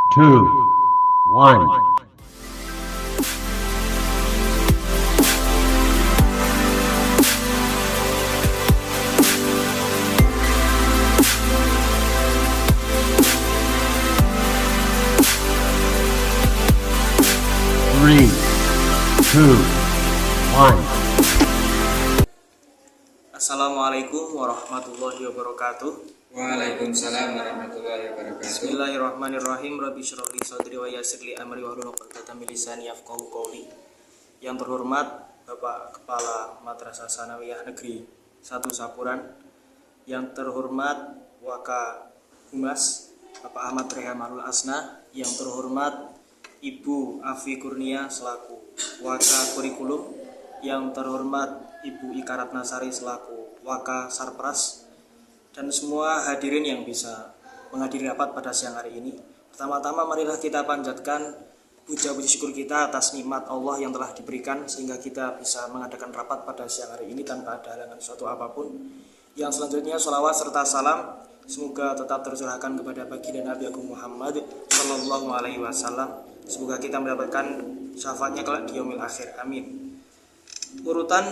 two, one. Three, two, one. Assalamualaikum warahmatullahi wabarakatuh. Waalaikumsalam warahmatullahi wabarakatuh. Bismillahirrahmanirrahim. Rabbi shrah li sadri wa yassir li amri wahlul 'uqdatam min lisani yafqahu qawli. Yang terhormat Bapak Kepala Madrasah Sanawiyah Negeri 1 Sapuran, yang terhormat Waka Humas Bapak Ahmad Rehamanul Asna, yang terhormat Ibu Afi Kurnia selaku Waka Kurikulum, yang terhormat Ibu Ika Ratnasari selaku Waka Sarpras, dan semua hadirin yang bisa menghadiri rapat pada siang hari ini. Pertama-tama marilah kita panjatkan puja-puji syukur kita atas nikmat Allah yang telah diberikan sehingga kita bisa mengadakan rapat pada siang hari ini tanpa ada halangan suatu apapun. Yang selanjutnya sholawat serta salam semoga tetap tercurahkan kepada baginda Nabi Agung Muhammad Sallallahu Alaihi Wasallam. Semoga kita mendapatkan syafaatnya kelak di yaumil akhir. Amin. Urutan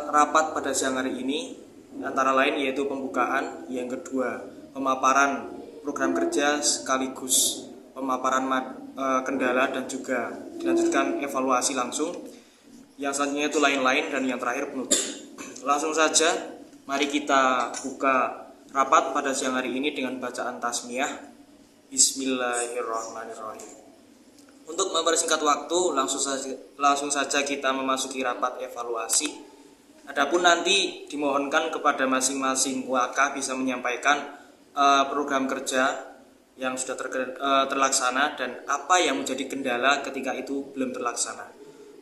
rapat pada siang hari ini antara lain yaitu pembukaan, yang kedua pemaparan program kerja sekaligus pemaparan kendala, dan juga dilanjutkan evaluasi langsung. Yang selanjutnya itu lain-lain, dan yang terakhir penutup. Langsung saja mari kita buka rapat pada siang hari ini dengan bacaan tasmiyah. Bismillahirrahmanirrahim. Untuk mempersingkat waktu, langsung saja kita memasuki rapat evaluasi. Adapun nanti dimohonkan kepada masing-masing waka bisa menyampaikan program kerja yang sudah terlaksana dan apa yang menjadi kendala ketika itu belum terlaksana.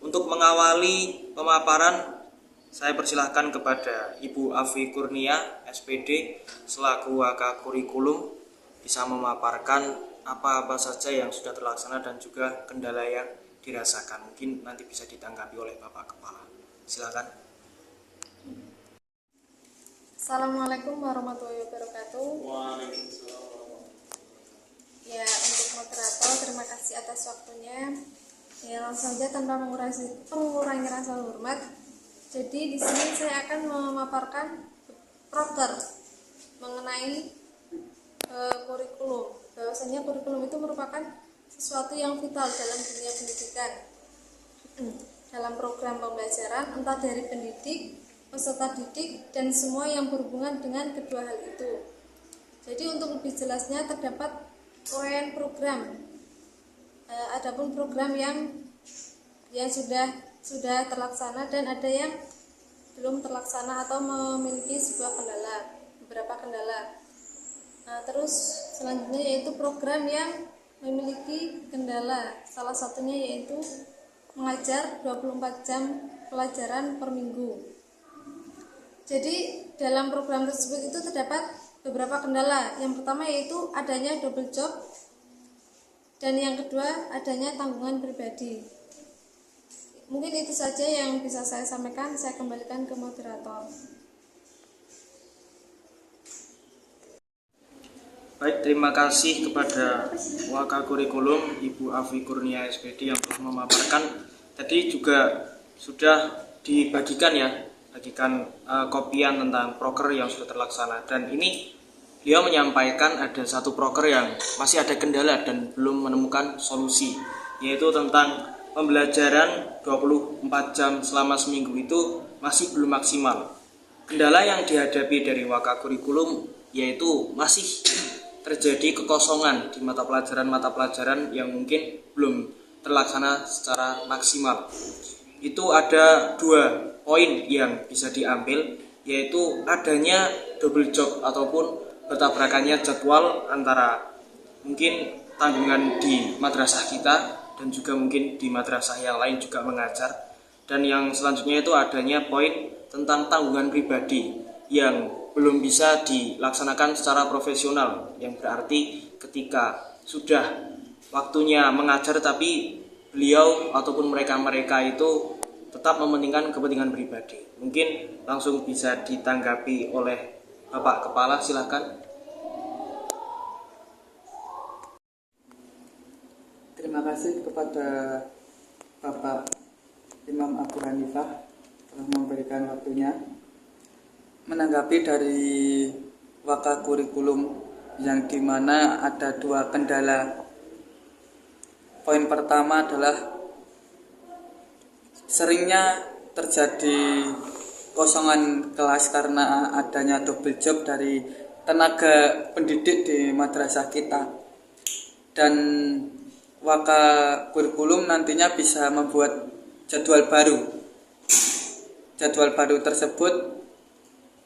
Untuk mengawali pemaparan, saya persilahkan kepada Ibu Afi Kurnia SPD selaku Waka Kurikulum bisa memaparkan apa-apa saja yang sudah terlaksana dan juga kendala yang dirasakan. Mungkin nanti bisa ditanggapi oleh Bapak Kepala. Silakan. Assalamualaikum warahmatullahi wabarakatuh. Waalaikumsalam. Ya, untuk moderator terima kasih atas waktunya. Ya, langsung saja tanpa mengurangi rasa hormat. Jadi di sini saya akan memaparkan proker mengenai kurikulum. Bahwasanya kurikulum itu merupakan sesuatu yang vital dalam dunia pendidikan. Dalam program pembelajaran entah dari pendidik, peserta didik, dan semua yang berhubungan dengan kedua hal itu. Jadi untuk lebih jelasnya terdapat uraian program. Adapun program yang sudah terlaksana dan ada yang belum terlaksana atau memiliki beberapa kendala. Nah, terus selanjutnya yaitu program yang memiliki kendala. Salah satunya yaitu mengajar 24 jam pelajaran per minggu. Jadi dalam program tersebut itu terdapat beberapa kendala. Yang pertama yaitu adanya double job, dan yang kedua adanya tanggungan pribadi. Mungkin itu saja yang bisa saya sampaikan. Saya kembalikan ke moderator. Baik, terima kasih kepada Waka Kurikulum Ibu Afi Kurnia SPD yang telah memaparkan. Tadi juga sudah bagikan kopian tentang proker yang sudah terlaksana, dan ini beliau menyampaikan ada satu proker yang masih ada kendala dan belum menemukan solusi, yaitu tentang pembelajaran 24 jam selama seminggu itu masih belum maksimal. Kendala yang dihadapi dari Waka Kurikulum yaitu masih terjadi kekosongan di mata pelajaran yang mungkin belum terlaksana secara maksimal. Itu ada 2 poin yang bisa diambil, yaitu adanya double job ataupun bertabrakannya jadwal antara mungkin tanggungan di madrasah kita dan juga mungkin di madrasah yang lain juga mengajar. Dan yang selanjutnya itu adanya poin tentang tanggungan pribadi yang belum bisa dilaksanakan secara profesional, yang berarti ketika sudah waktunya mengajar tapi beliau ataupun mereka itu tetap mementingkan kepentingan pribadi. Mungkin langsung bisa ditanggapi oleh Bapak Kepala, silakan. Terima kasih kepada Bapak Imam Abu Hanifah telah memberikan waktunya menanggapi dari waka kurikulum yang dimana ada dua kendala. Poin pertama adalah seringnya terjadi kosongan kelas karena adanya double job dari tenaga pendidik di madrasah kita, dan waka kurikulum nantinya bisa membuat jadwal baru. Jadwal baru tersebut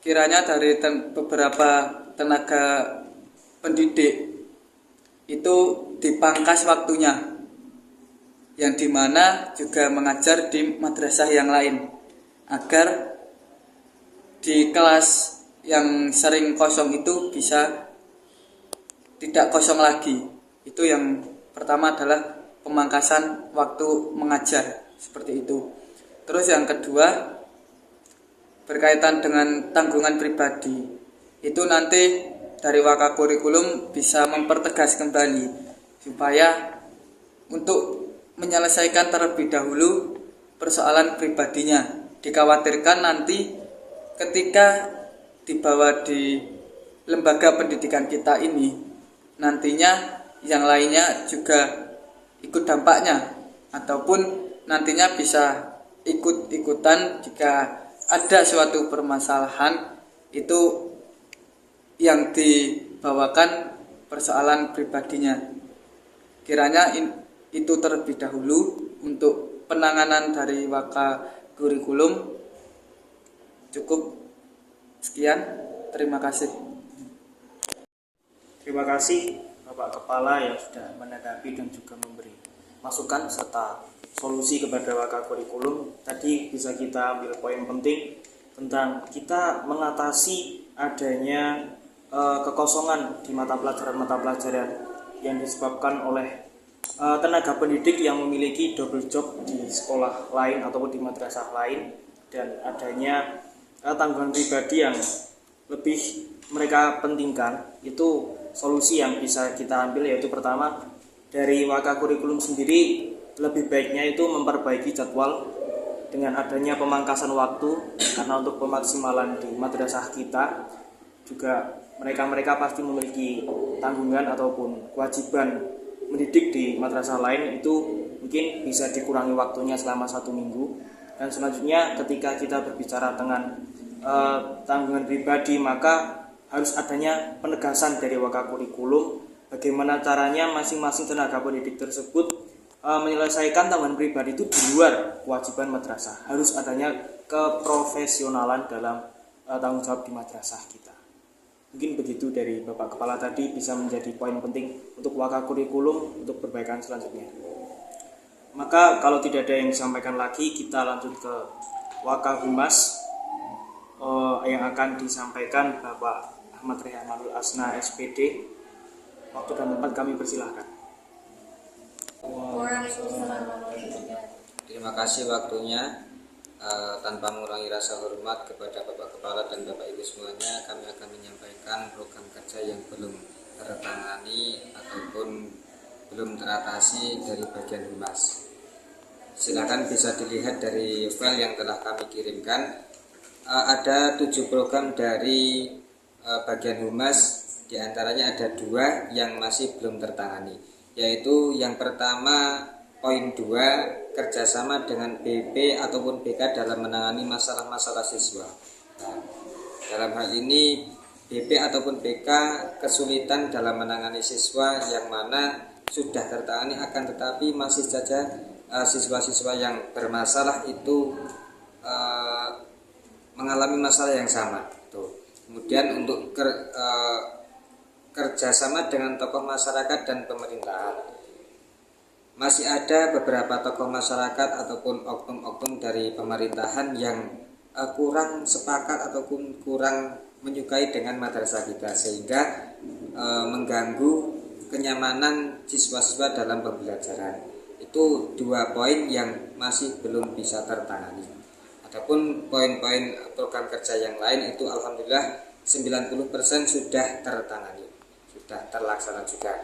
kiranya dari beberapa tenaga pendidik itu dipangkas waktunya, yang dimana juga mengajar di madrasah yang lain, agar di kelas yang sering kosong itu bisa tidak kosong lagi. Itu yang pertama adalah pemangkasan waktu mengajar, seperti itu. Terus yang kedua berkaitan dengan tanggungan pribadi. Itu nanti dari waka kurikulum bisa mempertegas kembali supaya untuk menyelesaikan terlebih dahulu persoalan pribadinya. Dikhawatirkan nanti ketika dibawa di lembaga pendidikan kita ini, nantinya yang lainnya juga ikut dampaknya, ataupun nantinya bisa ikut-ikutan jika ada suatu permasalahan itu yang dibawakan persoalan pribadinya. Kiranya itu terlebih dahulu untuk penanganan dari waka kurikulum. Cukup sekian, terima kasih. Terima kasih Bapak Kepala yang sudah menanggapi dan juga memberi masukan serta solusi kepada waka kurikulum. Tadi bisa kita ambil poin penting tentang kita mengatasi adanya kekosongan di mata pelajaran yang disebabkan oleh tenaga pendidik yang memiliki double job di sekolah lain ataupun di madrasah lain, dan adanya tanggungan pribadi yang lebih mereka pentingkan. Itu solusi yang bisa kita ambil, yaitu pertama dari waka kurikulum sendiri lebih baiknya itu memperbaiki jadwal dengan adanya pemangkasan waktu, karena untuk pemaksimalan di madrasah kita juga mereka pasti memiliki tanggungan ataupun kewajiban mendidik di madrasah lain, itu mungkin bisa dikurangi waktunya selama 1 minggu. Dan selanjutnya ketika kita berbicara dengan tanggungan pribadi, maka harus adanya penegasan dari waka kurikulum bagaimana caranya masing-masing tenaga pendidik tersebut menyelesaikan tanggungan pribadi itu di luar kewajiban madrasah. Harus adanya keprofesionalan dalam tanggung jawab di madrasah kita. Mungkin begitu dari Bapak Kepala tadi, bisa menjadi poin penting untuk waka kurikulum untuk perbaikan selanjutnya. Maka kalau tidak ada yang disampaikan lagi, kita lanjut ke waka humas yang akan disampaikan Bapak Ahmad Rehanul Asna SPD. Waktu dan tempat kami persilahkan. Terima kasih waktunya. Tanpa mengurangi rasa hormat kepada Bapak Kepala dan Bapak Ibu semuanya, kami akan menyampaikan program kerja yang belum tertangani ataupun belum teratasi dari bagian humas. Silakan bisa dilihat dari file yang telah kami kirimkan. Ada 7 program dari bagian humas, diantaranya ada 2 yang masih belum tertangani, yaitu yang pertama poin 2, kerjasama dengan BP ataupun BK dalam menangani masalah-masalah siswa. Nah, dalam hal ini BP ataupun BK kesulitan dalam menangani siswa yang mana sudah tertangani, akan tetapi masih saja siswa-siswa yang bermasalah itu mengalami masalah yang sama. Kemudian untuk kerjasama dengan tokoh masyarakat dan pemerintahan, masih ada beberapa tokoh masyarakat ataupun oknum-oknum dari pemerintahan yang kurang sepakat ataupun kurang menyukai dengan madrasah kita, sehingga mengganggu kenyamanan siswa-siswa dalam pembelajaran. Itu 2 poin yang masih belum bisa tertangani. Adapun poin-poin program kerja yang lain itu alhamdulillah 90% sudah tertangani, sudah terlaksana juga.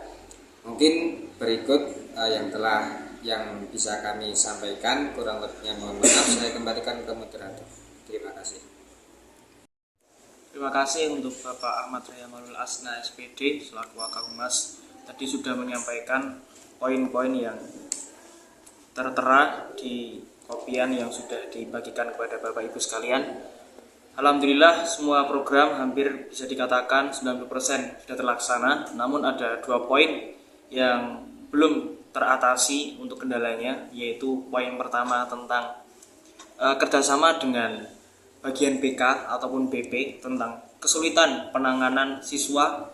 Mungkin berikut yang bisa kami sampaikan, kurang lebihnya mohon maaf. Saya kembalikan ke moderator. Terima kasih. Terima kasih untuk Bapak Ahmad Rayyamalul Asna SPD selaku Wakahumas. Tadi sudah menyampaikan poin-poin yang tertera di kopian yang sudah dibagikan kepada Bapak Ibu sekalian. Alhamdulillah semua program hampir bisa dikatakan 90% sudah terlaksana. Namun ada 2 poin yang belum teratasi untuk kendalanya, yaitu poin pertama tentang kerjasama dengan bagian BK ataupun BP tentang kesulitan penanganan siswa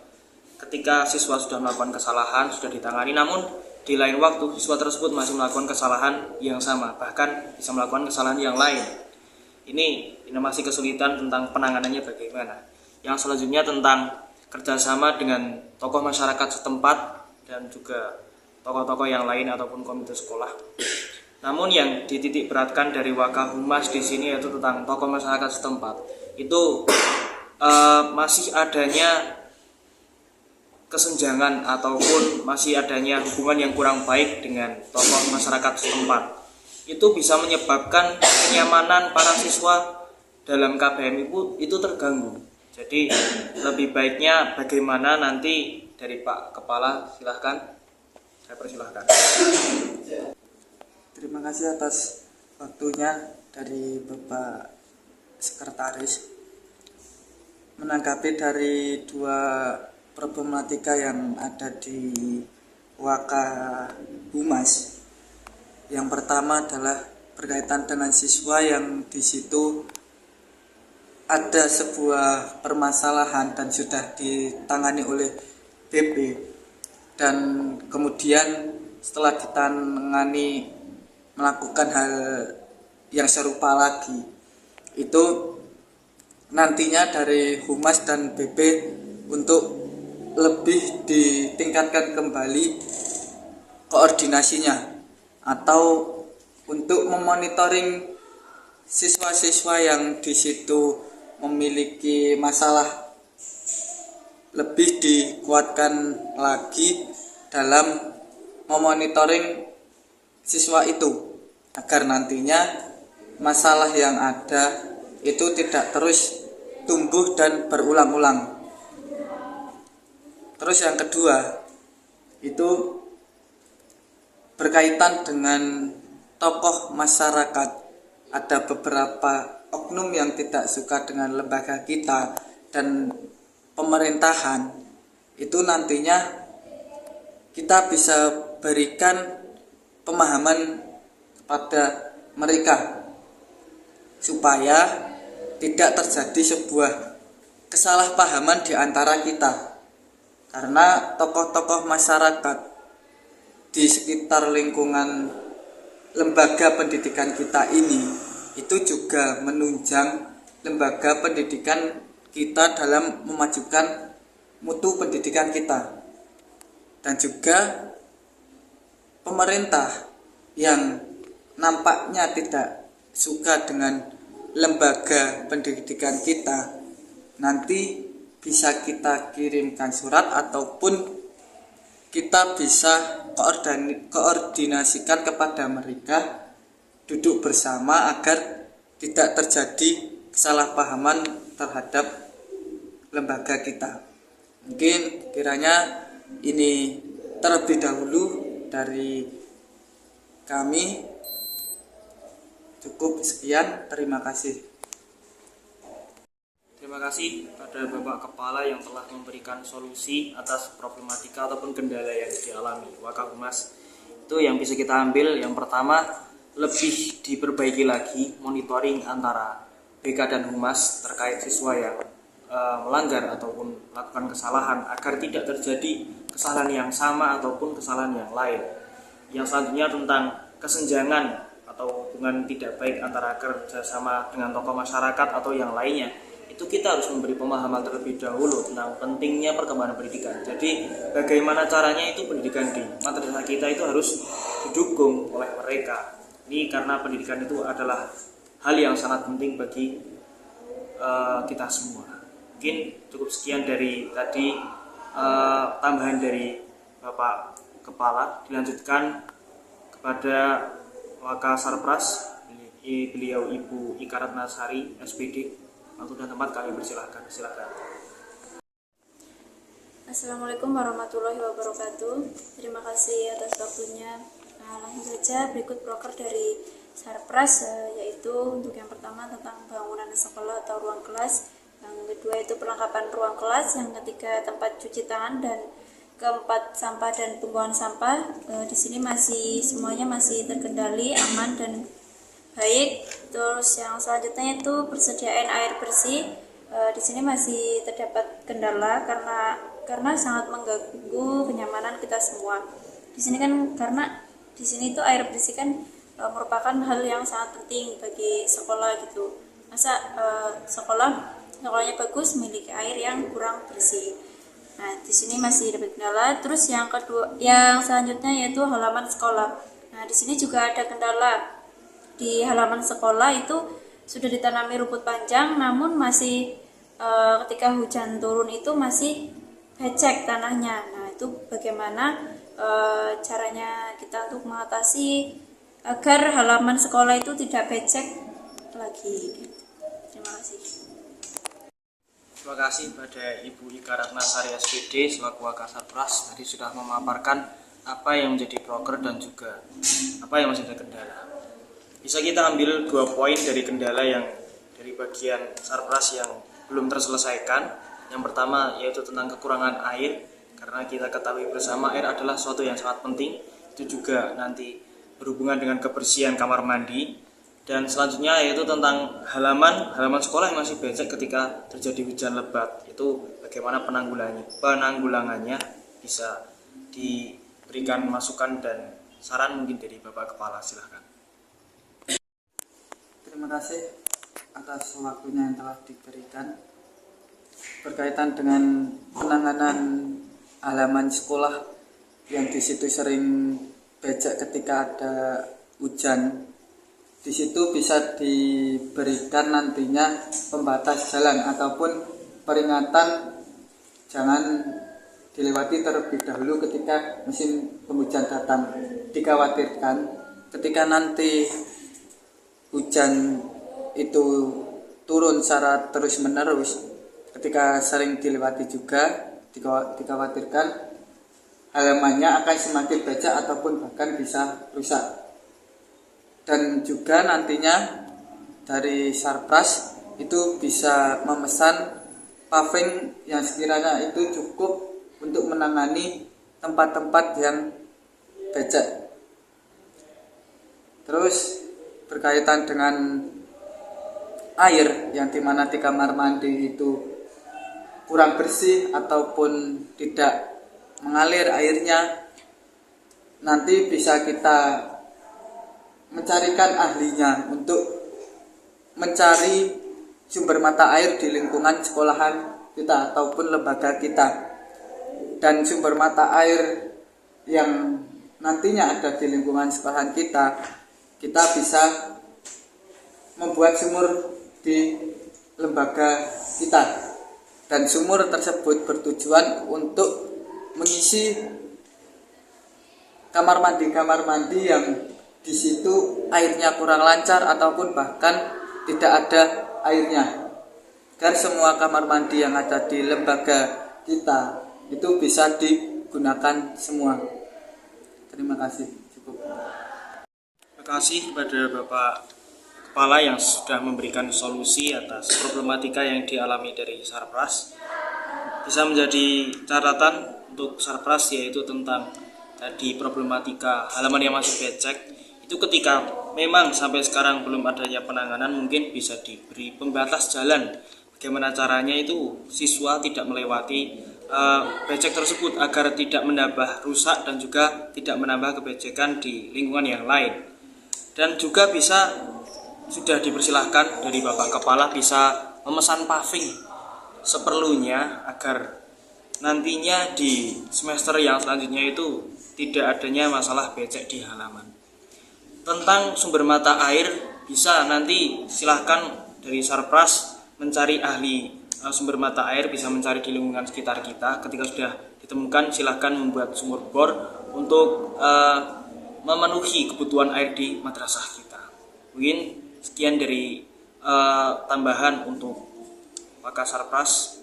ketika siswa sudah melakukan kesalahan, sudah ditangani, namun di lain waktu siswa tersebut masih melakukan kesalahan yang sama, bahkan bisa melakukan kesalahan yang lain. Ini masih kesulitan tentang penanganannya bagaimana. Yang selanjutnya tentang kerjasama dengan tokoh masyarakat setempat dan juga tokoh-tokoh yang lain ataupun komite sekolah. Namun yang dititik beratkan dari Wakahumas di sini yaitu tentang tokoh masyarakat setempat. Itu masih adanya kesenjangan ataupun masih adanya hubungan yang kurang baik dengan tokoh masyarakat setempat. Itu bisa menyebabkan kenyamanan para siswa dalam KBM itu terganggu. Jadi lebih baiknya bagaimana nanti dari Pak Kepala, silahkan, saya persilahkan. Terima kasih atas waktunya dari Bapak Sekretaris. Menanggapi dari 2 problematika yang ada di Wakahumas. Yang pertama adalah berkaitan dengan siswa yang di situ ada sebuah permasalahan dan sudah ditangani oleh BP, dan kemudian setelah ditangani melakukan hal yang serupa lagi, itu nantinya dari Humas dan BP untuk lebih ditingkatkan kembali koordinasinya atau untuk memonitoring siswa-siswa yang di situ memiliki masalah, lebih dikuatkan lagi dalam memonitoring siswa itu agar nantinya masalah yang ada itu tidak terus tumbuh dan berulang-ulang. Terus yang kedua itu berkaitan dengan tokoh masyarakat. Ada beberapa oknum yang tidak suka dengan lembaga kita dan pemerintahan. Itu nantinya kita bisa berikan pemahaman kepada mereka supaya tidak terjadi sebuah kesalahpahaman di antara kita. Karena tokoh-tokoh masyarakat di sekitar lingkungan lembaga pendidikan kita ini itu juga menunjang lembaga pendidikan kita dalam memajukan mutu pendidikan kita. Dan juga pemerintah yang nampaknya tidak suka dengan lembaga pendidikan kita, nanti bisa kita kirimkan surat ataupun kita bisa koordinasikan kepada mereka, duduk bersama agar tidak terjadi kesalahpahaman terhadap lembaga kita. Mungkin kiranya ini terlebih dahulu dari kami. Cukup sekian, terima kasih. Terima kasih pada Bapak Kepala yang telah memberikan solusi atas problematika ataupun kendala yang dialami Wakahumas. Itu yang bisa kita ambil. Yang pertama, lebih diperbaiki lagi monitoring antara BK dan Humas terkait siswa yang melanggar ataupun melakukan kesalahan agar tidak terjadi kesalahan yang sama ataupun kesalahan yang lain. Yang selanjutnya tentang kesenjangan atau hubungan tidak baik antara kerjasama dengan tokoh masyarakat atau yang lainnya. Itu kita harus memberi pemahaman terlebih dahulu tentang pentingnya perkembangan pendidikan. Jadi bagaimana caranya itu pendidikan di madrasah kita itu harus didukung oleh mereka. Ini karena pendidikan itu adalah hal yang sangat penting bagi kita semua. Mungkin cukup sekian dari tadi tambahan dari Bapak Kepala, dilanjutkan kepada Wakasarpras, beliau Ibu Ika Ratnasari, SPD. Waktu dan tempat kami persilahkan. Silakan. Assalamualaikum warahmatullahi wabarakatuh. Terima kasih atas waktunya. Langsung saja berikut proker dari Sarpras, yaitu untuk yang pertama tentang bangunan sekolah atau ruang kelas, yang kedua itu perlengkapan ruang kelas, yang ketiga tempat cuci tangan, dan keempat sampah dan pembuangan sampah. Di sini semuanya masih terkendali, aman dan baik. Terus yang selanjutnya itu persediaan air bersih. Di sini masih terdapat kendala karena sangat mengganggu kenyamanan kita semua. Di sini kan karena di sini tuh air bersih kan merupakan hal yang sangat penting bagi sekolah gitu. Masa sekolahnya bagus memiliki air yang kurang bersih. Nah, di sini masih dapat kendala. Terus yang selanjutnya yaitu halaman sekolah. Nah, di sini juga ada kendala. Di halaman sekolah itu sudah ditanami rumput panjang, namun masih ketika hujan turun itu masih becek tanahnya. Nah, itu bagaimana caranya kita untuk mengatasi agar halaman sekolah itu tidak becek lagi. Terima kasih. Terima kasih pada Ibu Ika Ratnasari, SPD, selaku Wakasarpras. Tadi sudah memaparkan apa yang menjadi proker dan juga apa yang masih ada kendala. Bisa kita ambil 2 poin dari kendala yang dari bagian Sarpras yang belum terselesaikan. Yang pertama yaitu tentang kekurangan air, karena kita ketahui bersama air adalah sesuatu yang sangat penting. Itu juga nanti berhubungan dengan kebersihan kamar mandi. Dan selanjutnya yaitu tentang halaman sekolah yang masih becek ketika terjadi hujan lebat. Itu bagaimana penanggulangannya, bisa diberikan masukan dan saran mungkin dari Bapak Kepala. Silahkan. Terima kasih atas waktunya yang telah diberikan berkaitan dengan penanganan halaman sekolah yang di situ sering becek ketika ada hujan. Di situ bisa diberikan nantinya pembatas jalan ataupun peringatan jangan dilewati terlebih dahulu ketika musim penghujan datang. Dikhawatirkan ketika nanti hujan itu turun secara terus menerus, ketika sering dilewati juga dikhawatirkan halamannya akan semakin becek ataupun bahkan bisa rusak. Dan juga nantinya dari Sarpras itu bisa memesan paving yang sekiranya itu cukup untuk menangani tempat-tempat yang becek. Terus berkaitan dengan air yang dimana di kamar mandi itu kurang bersih ataupun tidak mengalir airnya, nanti bisa kita mencarikan ahlinya untuk mencari sumber mata air di lingkungan sekolahan kita ataupun lembaga kita. Dan sumber mata air yang nantinya ada di lingkungan sekolahan kita bisa membuat sumur di lembaga kita. Dan sumur tersebut bertujuan untuk mengisi kamar mandi yang di situ airnya kurang lancar ataupun bahkan tidak ada airnya, agar semua kamar mandi yang ada di lembaga kita itu bisa digunakan semua. Terima kasih. Cukup. Terima kasih kepada Bapak Kepala yang sudah memberikan solusi atas problematika yang dialami dari Sarpras. Bisa menjadi catatan untuk Sarpras, yaitu tentang tadi problematika halaman yang masih becek. Itu ketika memang sampai sekarang belum adanya penanganan, mungkin bisa diberi pembatas jalan. Bagaimana caranya itu siswa tidak melewati becek tersebut agar tidak menambah rusak dan juga tidak menambah kebecekan di lingkungan yang lain. Dan juga bisa sudah dipersilahkan dari Bapak Kepala bisa memesan paving seperlunya agar nantinya di semester yang selanjutnya itu tidak adanya masalah becek di halaman. Tentang sumber mata air bisa nanti silahkan dari Sarpras mencari ahli sumber mata air, bisa mencari di lingkungan sekitar kita. Ketika sudah ditemukan, silahkan membuat sumur bor untuk memenuhi kebutuhan air di madrasah kita. Mungkin sekian dari tambahan untuk Waka Sarpras.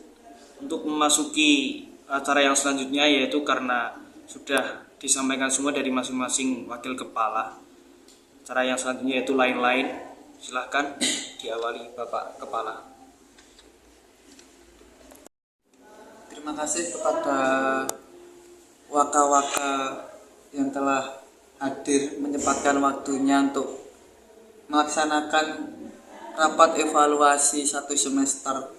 Untuk memasuki acara yang selanjutnya, yaitu karena sudah disampaikan semua dari masing-masing wakil kepala, acara yang selanjutnya yaitu lain-lain. Silahkan diawali Bapak Kepala. Terima kasih kepada waka-waka yang telah hadir menyempatkan waktunya untuk melaksanakan rapat evaluasi 1 semester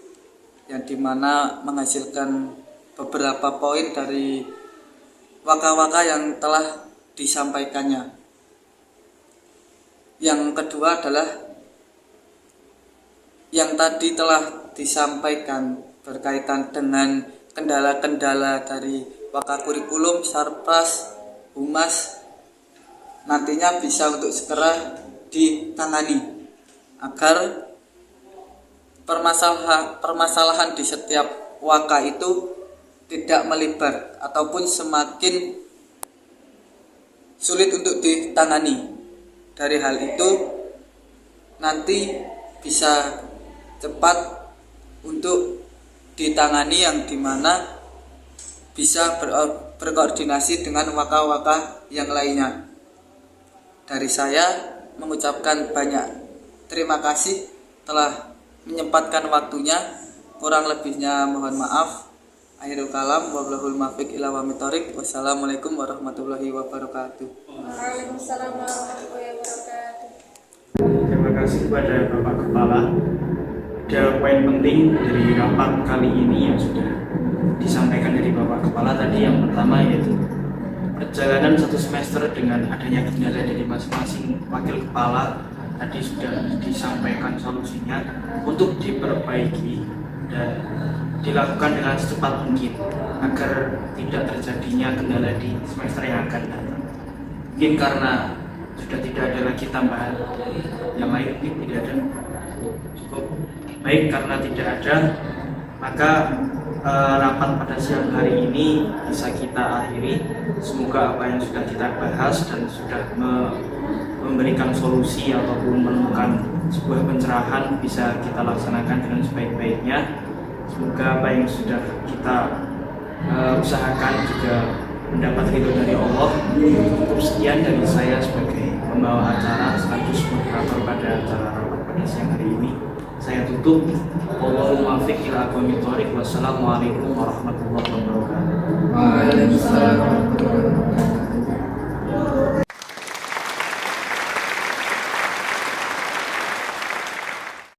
yang dimana menghasilkan beberapa poin dari waka-waka yang telah disampaikannya. Yang kedua adalah yang tadi telah disampaikan berkaitan dengan kendala-kendala dari waka kurikulum, Sarpras, Humas nantinya bisa untuk segera ditangani agar permasalahan di setiap waka itu tidak melebar ataupun semakin sulit untuk ditangani. Dari hal itu nanti bisa cepat untuk ditangani, yang dimana bisa berkoordinasi dengan waka-waka yang lainnya. Dari saya mengucapkan banyak terima kasih telah menyempatkan waktunya. Kurang lebihnya mohon maaf. Akhirul kalam, wallahul muwaffiq ila aqwamit thoriq. Wassalamualaikum warahmatullahi wabarakatuh. Waalaikumsalam warahmatullahi wabarakatuh. Terima kasih kepada Bapak Kepala. Ada poin penting dari rapat kali ini yang sudah disampaikan dari Bapak Kepala tadi. Yang pertama yaitu perjalanan 1 semester dengan adanya kendala dari masing-masing wakil kepala tadi sudah disampaikan solusinya untuk diperbaiki dan dilakukan dengan secepat mungkin agar tidak terjadinya kendala di semester yang akan datang. Mungkin karena sudah tidak ada lagi tambahan yang lain, tidak ada, cukup baik karena tidak ada, maka rapat pada siang hari ini bisa kita akhiri. Semoga apa yang sudah kita bahas dan sudah memberikan solusi ataupun menemukan sebuah pencerahan bisa kita laksanakan dengan sebaik-baiknya. Semoga apa yang sudah kita usahakan juga mendapat ridho dari Allah. Cukup sekian dari saya sebagai pembawa acara sekaligus moderator pada acara rapat pada siang hari ini. Saya tutup. Wallahul muwaffiq ila aqwamit thoriq. Wassalamualaikum warahmatullahi wabarakatuh. Waalaikumsalam.